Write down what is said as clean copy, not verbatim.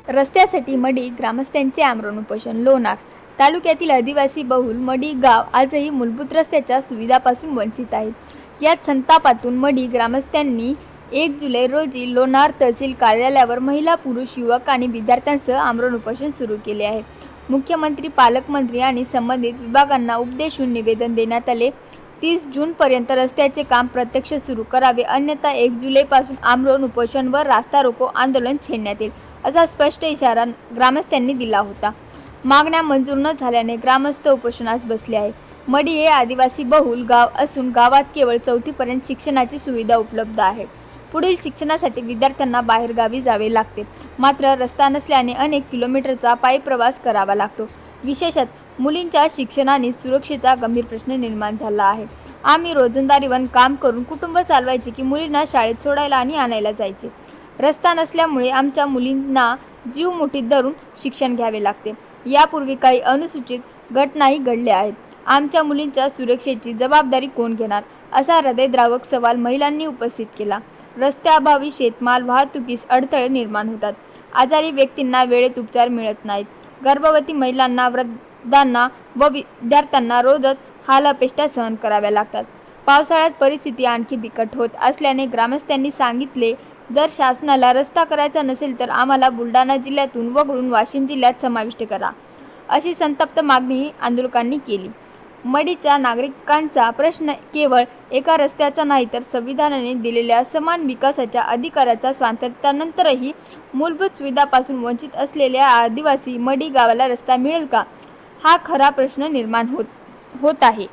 रस्त्यासाठी मडी ग्रामस्थांचे आमरण उपोषण. लोणार तालुक्यातील आदिवासी बहुल मडी गाव आजही मूलभूत रस्त्याच्या सुविधापासून वंचित आहे. यात संतापातून मडी ग्रामस्थांनी 1 जुलै रोजी लोणार तहसील कार्यालयावर महिला, पुरुष, युवक आणि विद्यार्थ्यांसह आमरण उपोषण सुरू केले आहे. मुख्यमंत्री, पालकमंत्री आणि संबंधित विभागांना उपदेशून निवेदन देण्यात आले. 30 जूनपर्यंत रस्त्याचे काम प्रत्यक्ष सुरू करावे, अन्यथा 1 जुलैपासून आमरण उपोषण व रास्ता रोको आंदोलन छेडण्यात येईल, असा स्पष्ट इशारा ग्रामस्थांनी दिला होता. मागण्या मंजूर न झाल्याने ग्रामस्थ उपोषणास बसले आहे. मडी हे आदिवासी बहुल गाव असून गावात केवळ 4थी पर्यंत शिक्षणाची सुविधा उपलब्ध आहे. पुढील शिक्षणासाठी विद्यार्थ्यांना बाहेर गावी जावे लागते. मात्र रस्ता नसल्याने अनेक किलोमीटरचा पायी प्रवास करावा लागतो. विशेषतः मुलींच्या शिक्षण आणि सुरक्षेचा गंभीर प्रश्न निर्माण झाला आहे. आम्ही रोजंदारीवर काम करून कुटुंब चालवायचे की मुलींना शाळेत सोडायला आणि आणायला जायचे. रस्ता नसल्यामुळे आमच्या मुलींना जीव मुठीत धरून शिक्षण घ्यावे लागते. यापूर्वी काही अनुसूचित घटनाही घडल्या आहेत. आमच्या मुलींच्या सुरक्षेची जबाबदारी कोण घेणार, असा हृदयद्रावक सवाल महिलांनी उपस्थित केला. रस्त्याअभावी शेतमाल वाहतुकीस अडथळे निर्माण होतात. आजारी व्यक्तींना वेळेत उपचार मिळत नाहीत. गर्भवती महिलांना, वृद्धांना व विद्यार्थ्यांना रोजच हालअपेष्टा सहन कराव्या लागतात. पावसाळ्यात परिस्थिती आणखी बिकट होत असल्याने ग्रामस्थांनी सांगितले, जर शासनाला रस्ता करायचा नसेल तर आम्हाला बुलढाणा जिल्ह्यातून वगळून वाशिम जिल्ह्यात समाविष्ट करा, अशी संतप्त मागणी आंदोलकांनी केली. मडीच्या नागरिकांचा प्रश्न केवळ एका रस्त्याचा नाही तर संविधानाने दिलेल्या समान विकासाच्या अधिकाराचा, स्वातंत्र्यानंतरही मूलभूत सुविधांपासून वंचित असलेल्या आदिवासी मडी गावाला रस्ता मिळेल का, हा खरा प्रश्न निर्माण होत आहे.